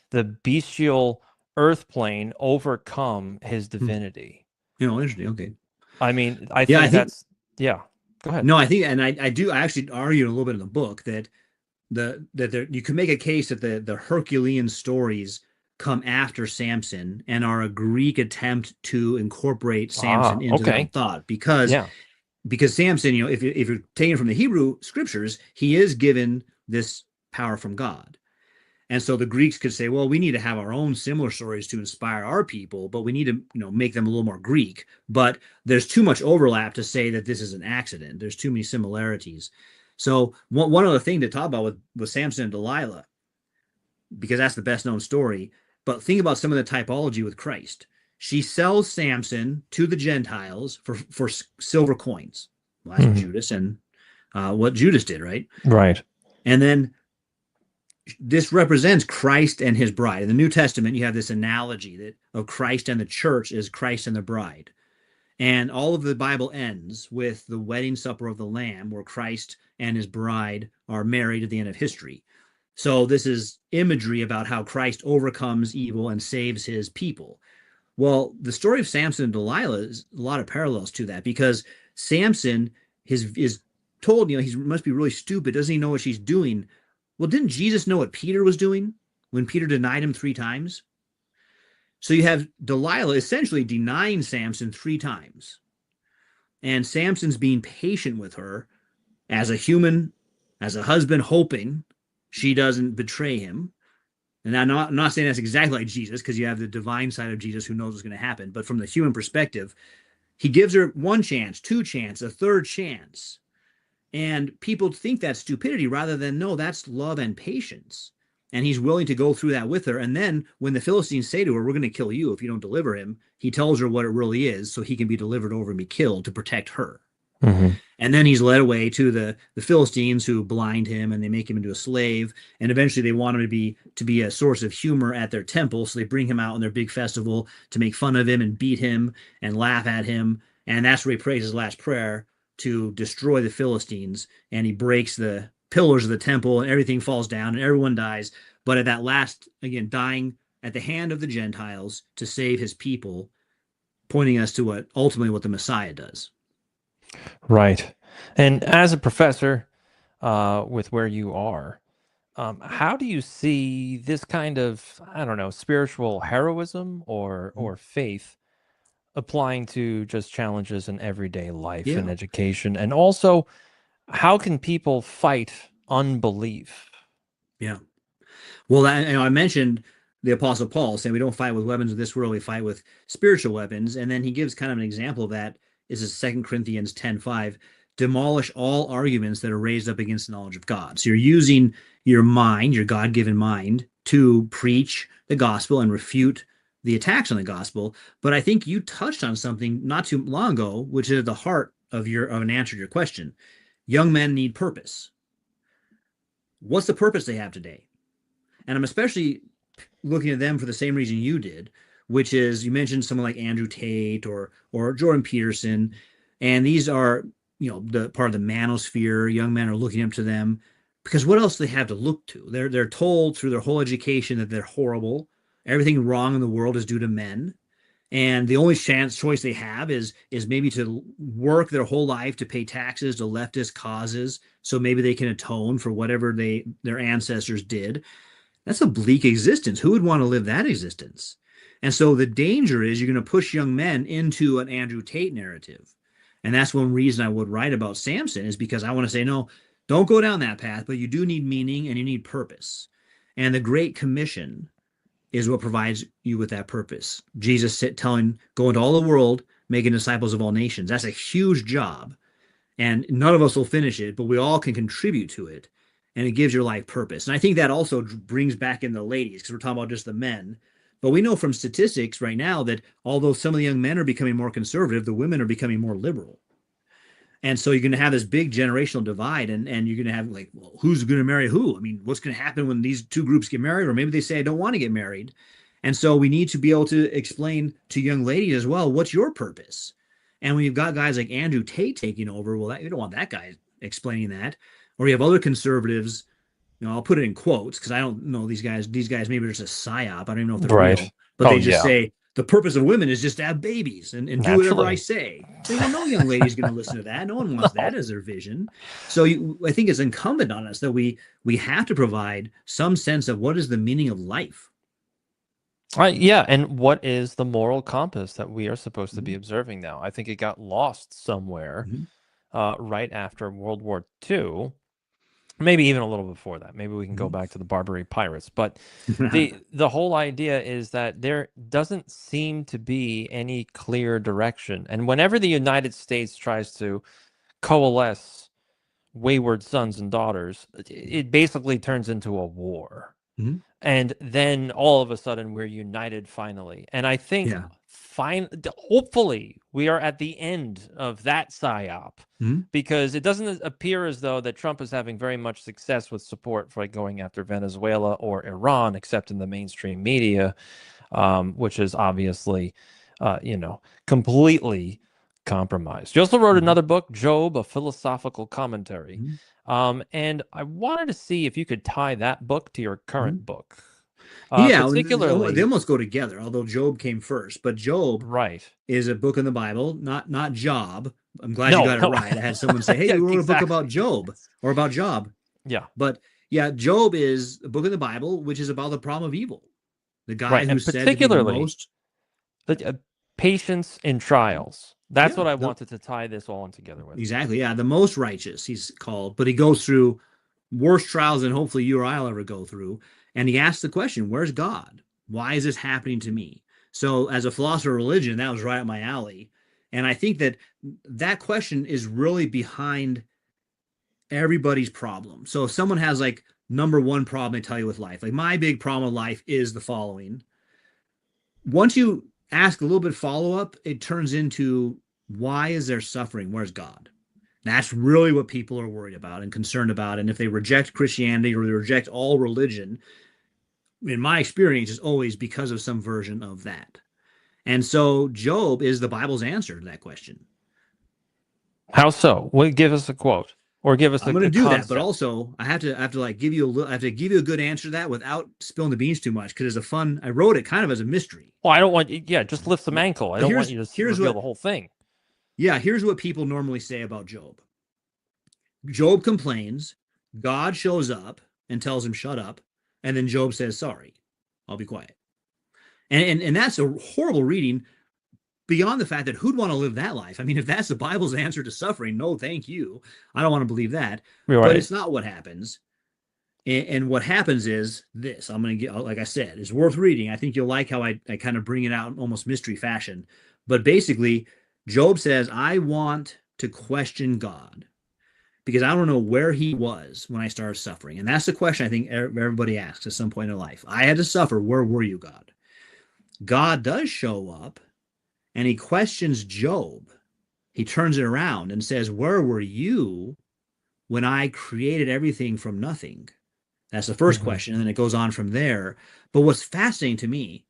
the bestial earth plane overcome his Hmm. divinity. Interesting. Okay. I mean, I Yeah, I think think that's, yeah, go ahead. no, I think, and I actually argue a little bit in the book that you could make a case that the Herculean stories come after Samson and are a Greek attempt to incorporate Samson Ah, into their own okay. thought because Yeah. Samson, if you're taking it from the Hebrew scriptures, he is given this power from God. And so the Greeks could say, well, we need to have our own similar stories to inspire our people, but we need to, make them a little more Greek. But there's too much overlap to say that this is an accident. There's too many similarities. So one other thing to talk about with Samson and Delilah, because that's the best known story. But think about some of the typology with Christ. She sells Samson to the Gentiles for silver coins. Well, that's Mhm. Judas and what Judas did, right? Right. And then this represents Christ and his bride. In the New Testament, you have this analogy that of Christ and the church is Christ and the bride. And all of the Bible ends with the wedding supper of the Lamb, where Christ and his bride are married at the end of history. So this is imagery about how Christ overcomes evil and saves his people. Well, the story of Samson and Delilah is a lot of parallels to that because Samson is told, he must be really stupid. Doesn't he know what she's doing? Well, didn't Jesus know what Peter was doing when Peter denied him 3 times? So you have Delilah essentially denying Samson 3 times. And Samson's being patient with her as a human as a husband, hoping she doesn't betray him. And I'm not saying that's exactly like Jesus, because you have the divine side of Jesus who knows what's going to happen. But from the human perspective, he gives her one chance, two chance, a third chance. And people think that's stupidity rather than, no, that's love and patience. And he's willing to go through that with her. And then when the Philistines say to her, we're going to kill you if you don't deliver him, he tells her what it really is so he can be delivered over and be killed to protect her. Mm-hmm. And then he's led away to the Philistines, who blind him and they make him into a slave. And eventually they want him to be a source of humor at their temple. So they bring him out in their big festival to make fun of him and beat him and laugh at him. And that's where he prays his last prayer to destroy the Philistines. And he breaks the pillars of the temple and everything falls down and everyone dies. But at that last, again, dying at the hand of the Gentiles to save his people, pointing us to what the Messiah does. Right. And as a professor, with where you are, how do you see this kind of, I don't know, spiritual heroism or faith applying to just challenges in everyday life and Yeah. education? And also, how can people fight unbelief? Yeah. Well, I mentioned the Apostle Paul saying we don't fight with weapons of this world, we fight with spiritual weapons. And then he gives kind of an example of that. This is 2 Corinthians 10:5. Demolish all arguments that are raised up against the knowledge of God. So you're using your mind, your God-given mind, to preach the gospel and refute the attacks on the gospel. But I think you touched on something not too long ago, which is at the heart of an answer to your question. Young men need purpose. What's the purpose they have today? And I'm especially looking at them for the same reason you did, which is you mentioned someone like Andrew Tate or Jordan Peterson, and these are the part of the manosphere. Young men are looking up to them because what else do they have to look to? They're told through their whole education that they're horrible. Everything wrong in the world is due to men, and the only choice they have is maybe to work their whole life to pay taxes to leftist causes, so maybe they can atone for whatever their ancestors did. That's a bleak existence. Who would want to live that existence? And so the danger is you're going to push young men into an Andrew Tate narrative. And that's one reason I would write about Samson, is because I want to say, no, don't go down that path, but you do need meaning and you need purpose. And the Great Commission is what provides you with that purpose. Jesus telling, go into all the world, making disciples of all nations. That's a huge job. And none of us will finish it, but we all can contribute to it. And it gives your life purpose. And I think that also brings back in the ladies, because we're talking about just the men. But we know from statistics right now that although some of the young men are becoming more conservative, the women are becoming more liberal. And so you're going to have this big generational divide, and you're going to have like, well, who's going to marry who? I mean, what's going to happen when these two groups get married? Or maybe they say, I don't want to get married. And so we need to be able to explain to young ladies as well, what's your purpose? And when you've got guys like Andrew Tate taking over, well, you don't want that guy explaining that. Or you have other conservatives, I'll put it in quotes because I don't know these guys. These guys maybe just a psyop. I don't even know if they're Right. real. But they just say the purpose of women is just to have babies and do whatever I say. Well, no young lady's going to listen to that. No one wants that as their vision. So I think it's incumbent on us that we have to provide some sense of what is the meaning of life. Yeah, and what is the moral compass that we are supposed to be observing now? I think it got lost somewhere right after World War II. Maybe even a little before that. Maybe we can go back to the Barbary Pirates. But the whole idea is that there doesn't seem to be any clear direction. And whenever the United States tries to coalesce wayward sons and daughters, it basically turns into a war. And then all of a sudden we're united finally. And I think hopefully we are at the end of that psyop, because it doesn't appear as though that Trump is having very much success with support for going after Venezuela or Iran, except in the mainstream media, which is obviously, completely compromised. You also wrote another book, Job, a philosophical commentary. And I wanted to see if you could tie that book to your current book. Particularly, they almost go together, although Job came first. But Job is a book in the Bible, not Job. I'm glad you got it right. I had someone say, hey, you wrote a book about Job or about Job. Yeah. But yeah, Job is a book in the Bible, which is about the problem of evil. The guy who said to be the most... patience in trials. That's what I wanted to tie this all in together with. Exactly. Yeah. The most righteous, he's called, but he goes through worse trials than hopefully you or I'll ever go through. And he asked the question, where's God? Why is this happening to me? So as a philosopher of religion, that was right up my alley. And I think that that question is really behind everybody's problem. So if someone has like number one problem they tell you with life, like my big problem with life is the following. Once you ask a little bit follow up, it turns into why is there suffering? Where's God? That's really what people are worried about and concerned about. And if they reject Christianity or they reject all religion, in my experience, it's always because of some version of that. And so Job is the Bible's answer to that question. How so? Well, give us a quote or give us I'm going to a do concept. that, but also I have to like give you a little, I have to give you a good answer to that without spilling the beans too much because it's a fun. I wrote it kind of as a mystery. Well, I don't want you. Yeah, just lift some ankle. I don't want you to reveal the whole thing. Yeah, here's what people normally say about Job. Job complains, God shows up and tells him shut up, and then Job says sorry, I'll be quiet. And that's a horrible reading. Beyond the fact that who'd want to live that life? I mean, if that's the Bible's answer to suffering, no, thank you. I don't want to believe that. Right. But it's not what happens. And what happens is this. I'm going to get, like I said, it's worth reading. I think you'll like how I kind of bring it out in almost mystery fashion. But basically, Job says, I want to question God because I don't know where he was when I started suffering. And that's the question I think everybody asks at some point in life. I had to suffer. Where were you, God? God does show up. And he questions Job. He turns it around and says, where were you when I created everything from nothing? That's the first question. And then it goes on from there. But what's fascinating to me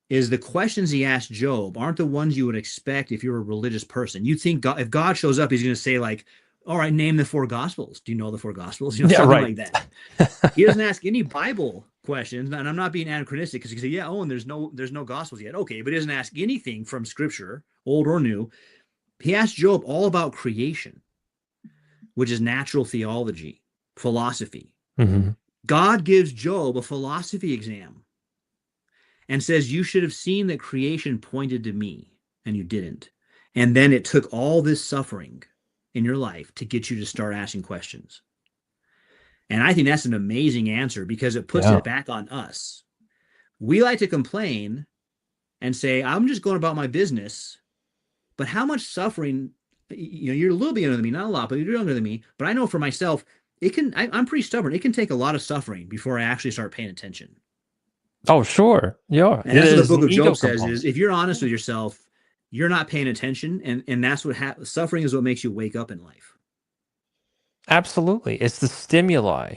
is the questions he asked Job aren't the ones you would expect if you're a religious person. You think God, if God shows up, he's going to say like, all right, name the four gospels. Do you know the four gospels? You know, something like that. He doesn't ask any Bible questions, and I'm not being anachronistic because he can say, yeah, Owen, there's no gospels yet. Okay, but he doesn't ask anything from scripture, old or new. He asked Job all about creation, which is natural theology, philosophy. Mm-hmm. God gives Job a philosophy exam and says, you should have seen that creation pointed to me, and you didn't. And then it took all this suffering in your life to get you to start asking questions. And I think that's an amazing answer because it puts it back on us. We like to complain and say, I'm just going about my business. But how much suffering, you know, you're a little bit younger than me, not a lot, but you're younger than me. But I know for myself, I'm pretty stubborn. It can take a lot of suffering before I actually start paying attention. Oh, sure. Yeah. And that's what the book of Job says is if you're honest with yourself, you're not paying attention. And that's what suffering is what makes you wake up in life. Absolutely. It's the stimuli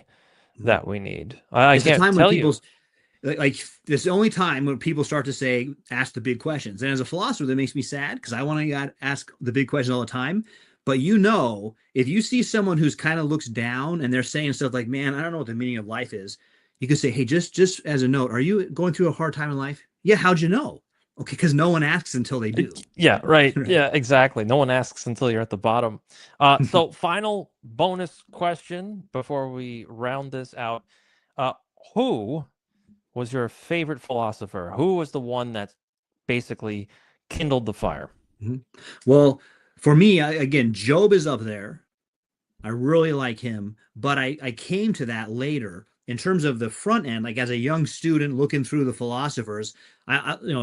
that we need. I it's can't the time tell when people, you. like this is the only time when people start to say, ask the big questions. And as a philosopher, that makes me sad because I want to ask the big questions all the time. But you know, if you see someone who's kind of looks down and they're saying stuff like, man, I don't know what the meaning of life is. You can say, hey, just as a note, are you going through a hard time in life? Yeah. How'd you know? Okay, because no one asks until they do. Yeah, right. Yeah, exactly. No one asks until you're at the bottom. So final bonus question before we round this out. Who was your favorite philosopher? Who was the one that basically kindled the fire? Well, for me, again, Job is up there. I really like him, but I came to that later. In terms of the front end, like as a young student looking through the philosophers,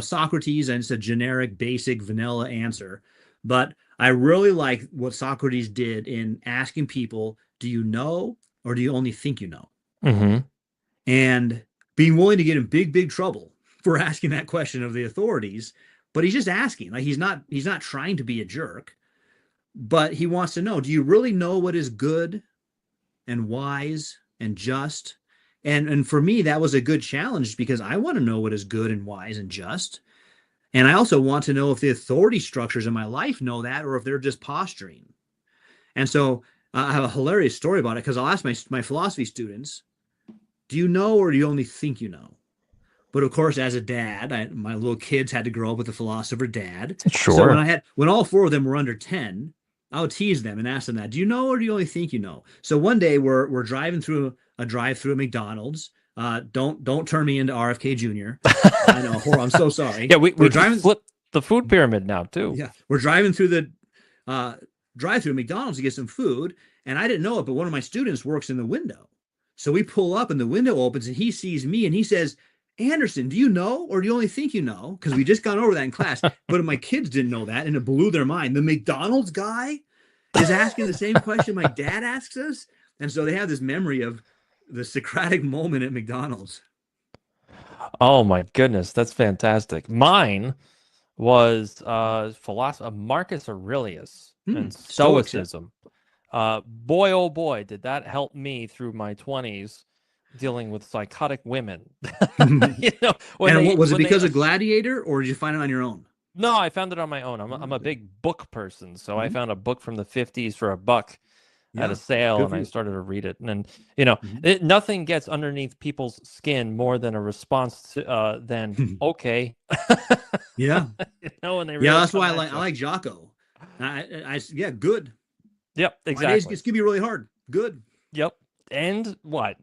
Socrates, and it's a generic, basic, vanilla answer. But I really like what Socrates did in asking people, do you know or do you only think you know? Mm-hmm. And being willing to get in big trouble for asking that question of the authorities. But he's just asking, like he's not trying to be a jerk, but he wants to know, do you really know what is good and wise and just? And for me, that was a good challenge because I want to know what is good and wise and just. And I also want to know if the authority structures in my life know that or if they're just posturing. And so I have a hilarious story about it because I'll ask my philosophy students, do you know or do you only think you know? But of course, as a dad, my little kids had to grow up with a philosopher dad. Sure. So when all four of them were under 10, I would tease them and ask them that, do you know or do you only think you know? So one day we're driving through a drive-through at McDonald's. Don't turn me into RFK Jr. I know, I'm so sorry. Yeah, we're driving flip the food pyramid now too. Yeah, we're driving through the drive-through at McDonald's to get some food, And I didn't know it, but one of my students works in the window. So we pull up and the window opens and he sees me and he says, Anderson, do you know, or do you only think you know? Because we just gone over that in class. But my kids didn't know that, and it blew their mind. The McDonald's guy is asking the same question my dad asks us. And so they have this memory of the Socratic moment at McDonald's. Oh my goodness, that's fantastic. Mine was philosophy of Marcus Aurelius and Stoics. Stoicism. Boy, oh boy, did that help me through my 20s dealing with psychotic women. You know, and what was it, because of Gladiator, or did you find it on your own? No, I found it on my own. I'm a big book person, so I found a book from the 50s for $1 at a sale, and I started to read it. And you know, nothing gets underneath people's skin more than a response to, than okay. Yeah, you know, when they really that's why I like Jocko. Yeah, good. Yep, exactly. It's gonna be really hard. Good. Yep. And what?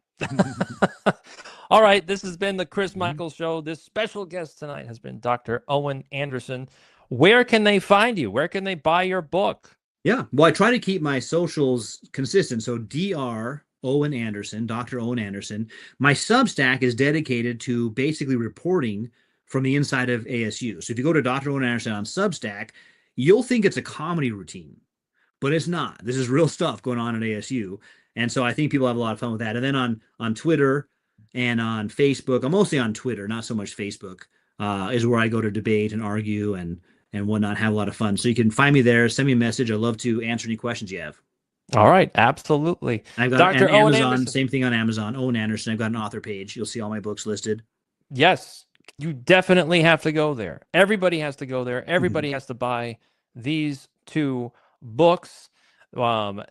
All right, this has been the Chris Michaels Show. This special guest tonight has been Dr. Owen Anderson. Where can they find you? Where can they buy your book? Yeah, well, I try to keep my socials consistent. So Dr. Owen Anderson, Dr. Owen Anderson. My Substack is dedicated to basically reporting from the inside of ASU. So if you go to Dr. Owen Anderson on Substack, you'll think it's a comedy routine, but it's not. This is real stuff going on at ASU. And so I think people have a lot of fun with that. And then on Twitter and on Facebook, I'm mostly on Twitter, not so much Facebook, is where I go to debate and argue and whatnot, have a lot of fun. So you can find me there, send me a message. I'd love to answer any questions you have. All right, absolutely. I've got Dr. Owen Amazon, Anderson. Same thing on Amazon, Owen Anderson. I've got an author page. You'll see all my books listed. Yes, you definitely have to go there. Everybody has to go there. Everybody has to buy these 2 books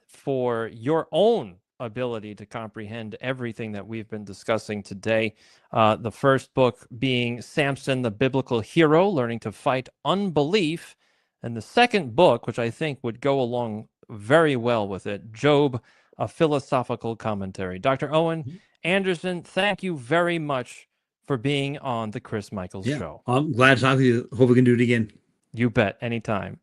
for your own ability to comprehend everything that we've been discussing today. The first book being Samson, the Biblical Hero, Learning to Fight Unbelief. And the second book, which I think would go along very well with it, Job, a Philosophical Commentary. Dr. Owen Anderson, thank you very much for being on the Chris Michaels Show. I'm glad to talk to you. Hope we can do it again. You bet. Anytime.